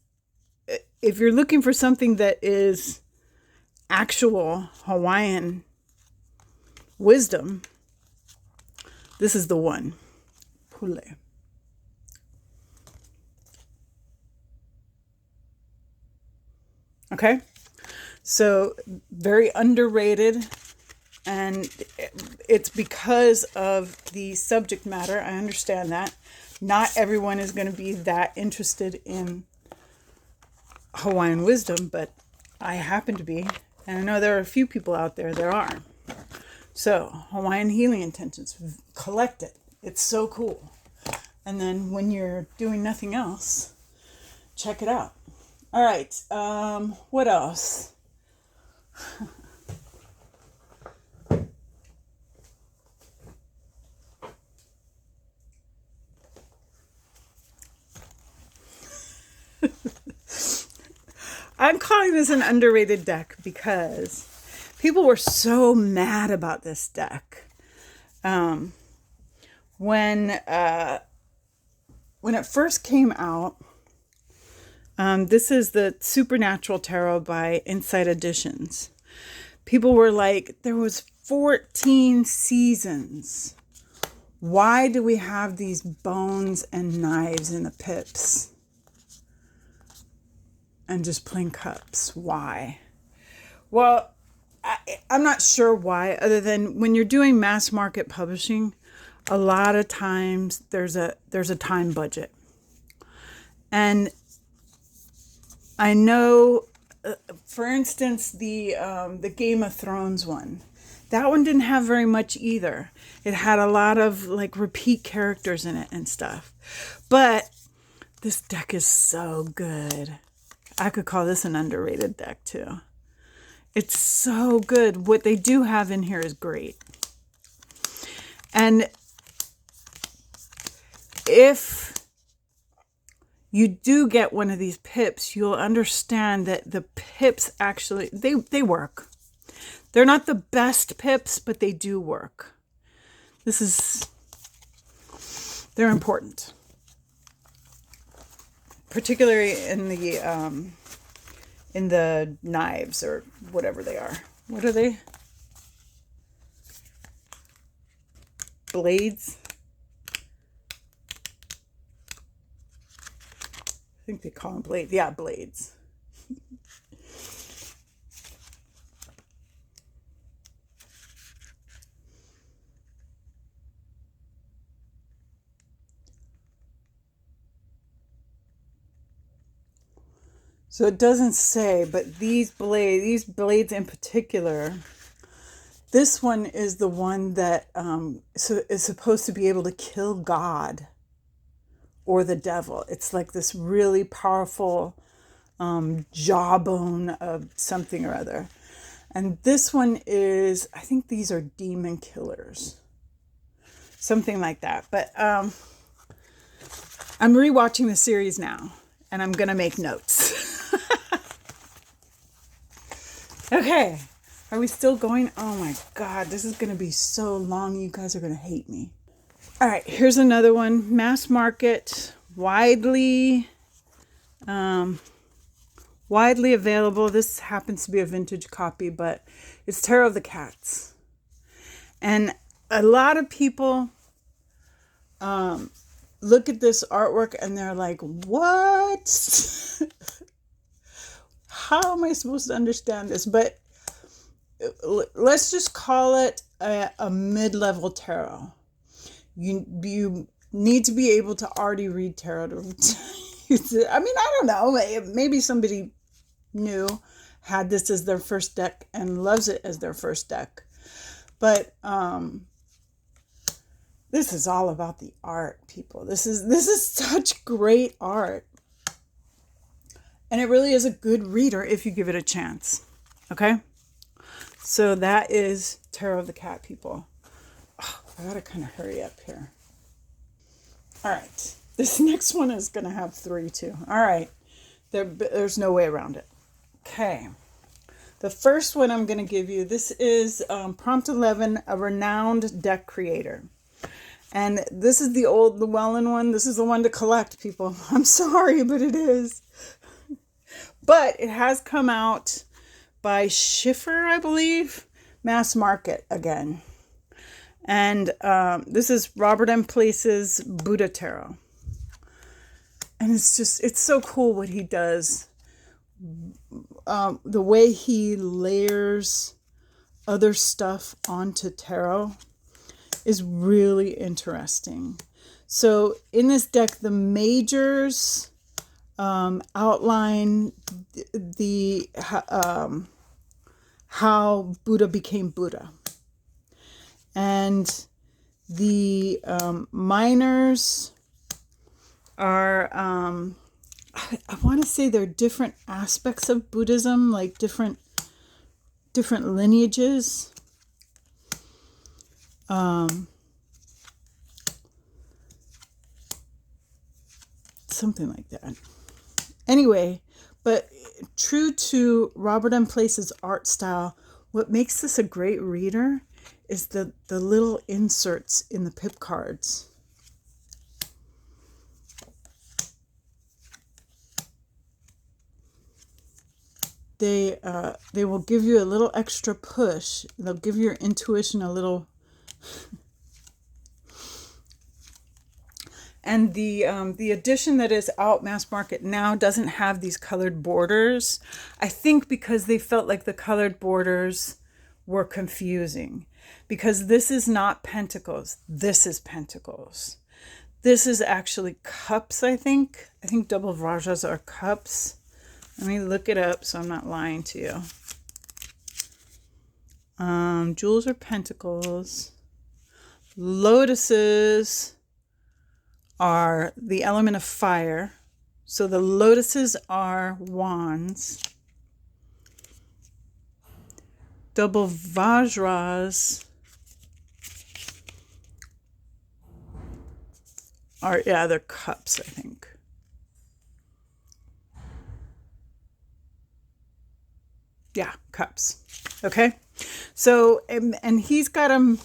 if you're looking for something that is actual Hawaiian wisdom, this is the one. Pule. Okay, so very underrated, and it's because of the subject matter. I understand that. Not everyone is going to be that interested in Hawaiian wisdom, but I happen to be, and I know there are a few people out there that are. So, Hawaiian Healing Intentions, collect it. It's so cool. And then when you're doing nothing else, check it out. All right, what else? I'm calling this an underrated deck because People were so mad about this deck. When it first came out, this is the Supernatural Tarot by Insight Editions. People were like, there was 14 seasons. Why do we have these bones and knives in the pips? And just plain cups. Why? Well, I'm not sure why, other than when you're doing mass market publishing, a lot of times there's a time budget. And I know, for instance, the Game of Thrones one, that one didn't have very much either. It had a lot of like repeat characters in it and stuff. But this deck is so good. I could call this an underrated deck too. It's so good. What they do have in here is great. And if you do get one of these pips, you'll understand that the pips actually, they work. They're not the best pips, but they do work. They're important. Particularly in the knives or whatever they are. What are they? Blades? I think they call them blades. Yeah, blades. So it doesn't say, but these blades in particular, this one is the one that is supposed to be able to kill God or the devil. It's like this really powerful jawbone of something or other. And this one is, I think these are demon killers. Something like that. But I'm rewatching the series now, and I'm going to make notes. Okay. Are we still going? Oh my God, this is going to be so long. You guys are going to hate me. All right, here's another one. Mass market, widely available. This happens to be a vintage copy, but it's Tarot of the Cats. And a lot of people look at this artwork and they're like, what? How am I supposed to understand this? But let's just call it a mid-level tarot. You need to be able to already read tarot. I mean, I don't know. Maybe somebody new had this as their first deck and loves it as their first deck. But this is all about the art, people. This is such great art. And it really is a good reader if you give it a chance. Okay? So that is Tarot of the Cat, people. Oh, I gotta kind of hurry up here. All right. This next one is going to have 3 too. All right. There's no way around it. Okay. The first one I'm going to give you, this is Prompt 11, a renowned deck creator. And this is the Llewellyn one. This is the one to collect, people. I'm sorry, but it is. But it has come out by Schiffer, I believe, mass market again. And this is Robert M. Place's Buddha Tarot. And it's so cool what he does. The way he layers other stuff onto tarot is really interesting. So in this deck, the majors outline the how Buddha became Buddha. And the minors are, I want to say they're different aspects of Buddhism, like different lineages. Something like that. Anyway, but true to Robert M. Place's art style, what makes this a great reader is the little inserts in the pip cards. They will give you a little extra push. They'll give your intuition a little. And the edition that is out mass market now doesn't have these colored borders. I think because they felt like the colored borders were confusing. Because this is not pentacles. This is pentacles. This is actually cups, I think. I think double Vrajas are cups. Let me look it up so I'm not lying to you. Jewels are pentacles. Lotuses are the element of fire. So the lotuses are wands. Double Vajras are, yeah, they're cups, I think. Yeah, cups. Okay. So, and he's got them,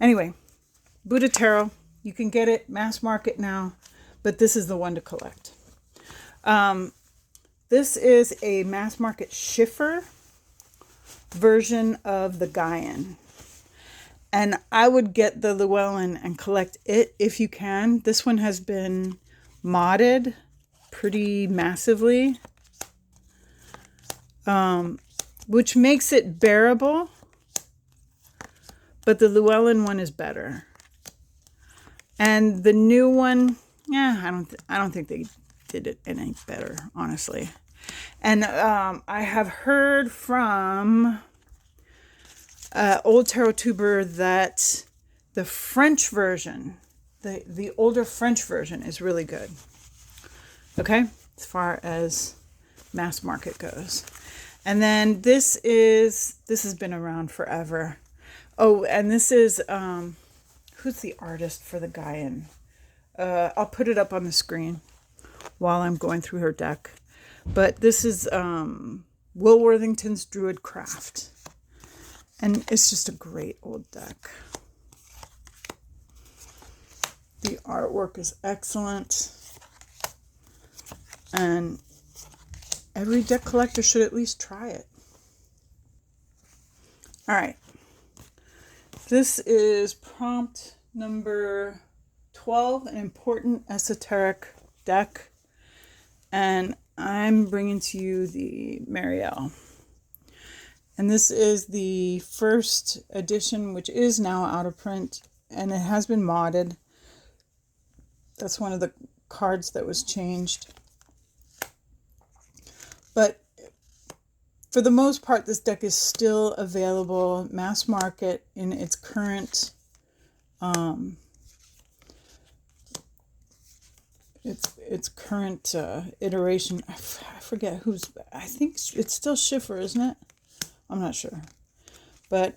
anyway, Buddha Tarot, you can get it mass market now, but this is the one to collect. This is a mass market Schiffer version of the Gaian. And I would get the Llewellyn and collect it if you can. This one has been modded pretty massively, which makes it bearable, but the Llewellyn one is better. And the new one, yeah, I don't think they did it any better, honestly. And I have heard from old tarot tuber that the French version, the older French version is really good. Okay, as far as mass market goes. And then this has been around forever. Oh, and this is, who's the artist for the Gaian? I'll put it up on the screen while I'm going through her deck. But this is Will Worthington's Druid Craft. And it's just a great old deck. The artwork is excellent. And every deck collector should at least try it. All right. This is prompt number 12, an important esoteric deck. And I'm bringing to you the Marielle. And this is the first edition, which is now out of print, and it has been modded. That's one of the cards that was changed. But for the most part, this deck is still available mass market in its current iteration. I forget who's. I think it's still Schiffer, isn't it? I'm not sure, but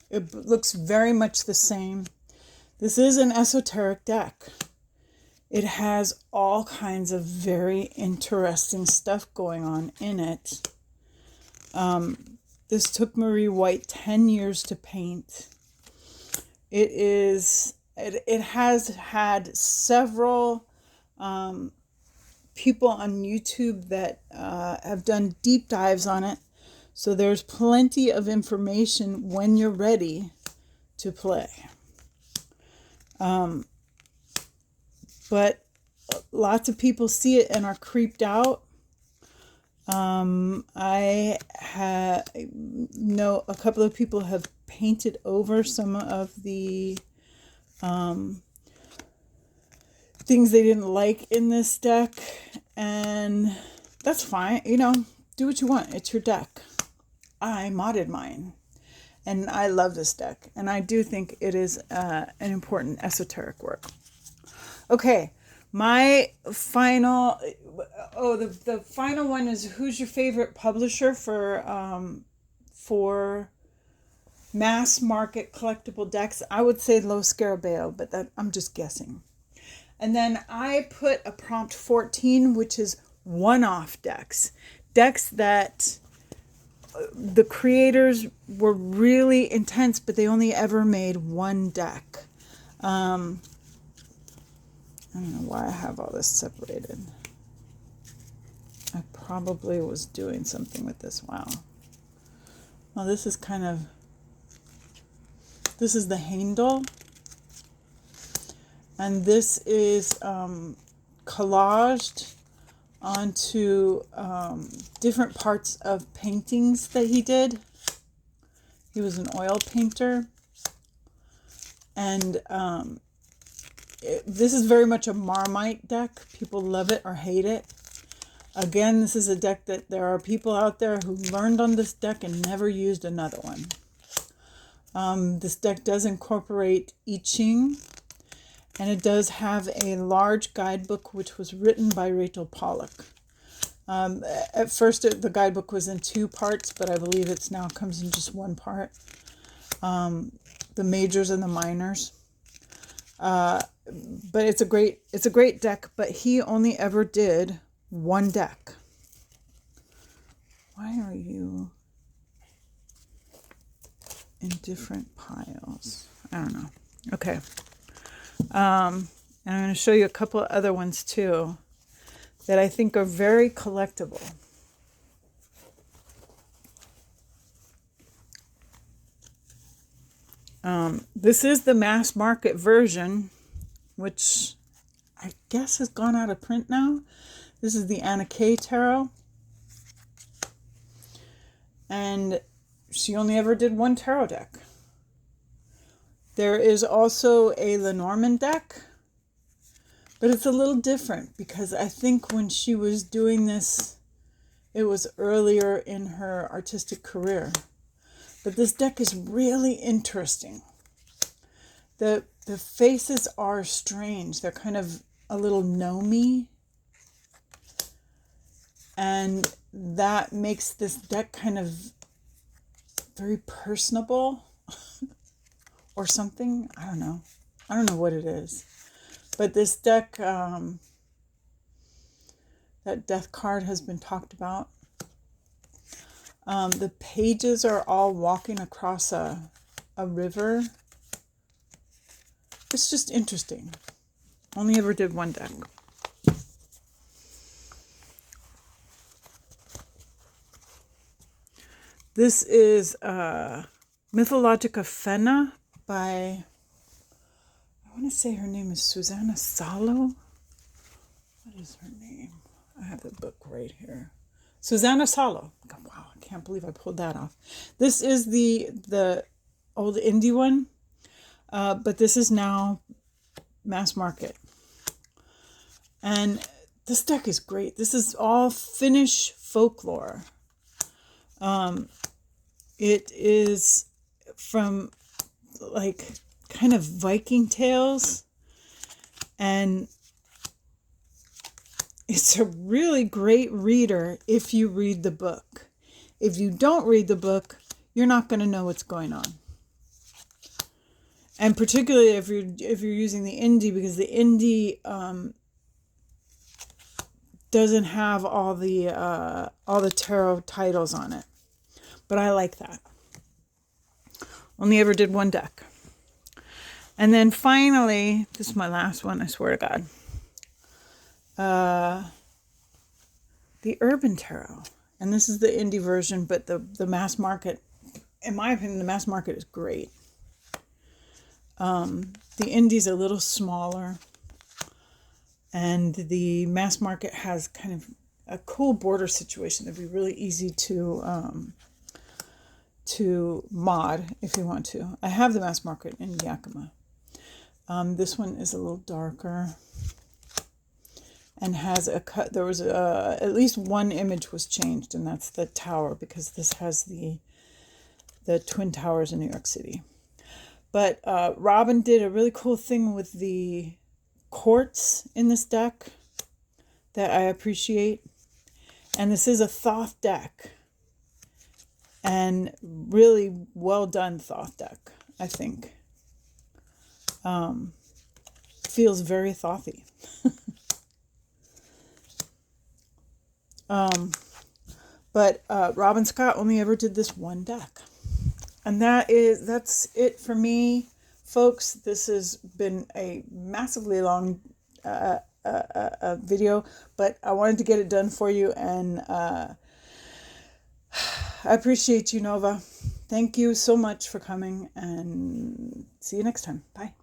it looks very much the same. This is an esoteric deck. It has all kinds of very interesting stuff going on in it. This took Marie Waite 10 years to paint. It has had several people on YouTube that have done deep dives on it. So there's plenty of information when you're ready to play. But lots of people see it and are creeped out. I know a couple of people have painted over some of the things they didn't like in this deck, and that's fine. You know, do what you want. It's your deck. I modded mine, and I love this deck, and I do think it is an important esoteric work. Okay, my final, the final one is, who's your favorite publisher for mass market collectible decks? I would say Lo Scarabeo, but I'm just guessing. And then I put a prompt 14, which is one-off decks. Decks that the creators were really intense, but they only ever made one deck. I don't know why I have all this separated. I probably was doing something with this. Wow. Well, this is the handle. And this is collaged onto different parts of paintings that he did. He was an oil painter. And this is very much a Marmite deck. People love it or hate it. Again, this is a deck that there are people out there who learned on this deck and never used another one. This deck does incorporate I Ching, and it does have a large guidebook which was written by Rachel Pollack. At first, the guidebook was in 2 parts, but I believe it's now comes in just 1 part. The majors and the minors. But it's a great deck, but he only ever did 1 deck. Why are you in different piles? I don't know. Okay. And I'm going to show you a couple of other ones too that I think are very collectible. This is the mass market version, which I guess has gone out of print now. This is the Anna K Tarot. And she only ever did 1 tarot deck. There is also a Lenormand deck, but it's a little different because I think when she was doing this, it was earlier in her artistic career. But this deck is really interesting. The faces are strange. They're kind of a little gnomey. And that makes this deck kind of very personable or something. I don't know. I don't know what it is. But this deck, that death card has been talked about. The pages are all walking across a river. It's just interesting. Only ever did 1 deck. This is Mythologica Fenna by, I want to say her name is Susanna Salo. What is her name? I have the book right here. Susanna Salo. Wow, I can't believe I pulled that off. This is the old indie one, but this is now mass market. And this deck is great. This is all Finnish folklore. It is from like kind of Viking tales, and it's a really great reader if you read the book. If you don't read the book, you're not going to know what's going on. And particularly if you're using the indie, because the indie doesn't have all the tarot titles on it. But I like that. Only ever did 1 deck. And then finally, this is my last one, I swear to God. The Urban Tarot. And this is the indie version, but the mass market, in my opinion, the mass market is great. The indie's a little smaller. And the mass market has kind of a cool border situation that'd be really easy to mod if you want to. I have the mass market in Yakima. This one is a little darker and has a cut. There was at least 1 image was changed, and that's the tower, because this has the Twin Towers in New York City. But Robin did a really cool thing with the quartz in this deck that I appreciate. And this is a Thoth deck. And really well done Thoth deck, I think. Feels very Thothy. But Robin Scott only ever did this one deck. And that's it for me, folks. This has been a massively long video, but I wanted to get it done for you, and I appreciate you, Nova. Thank you so much for coming, and see you next time. Bye.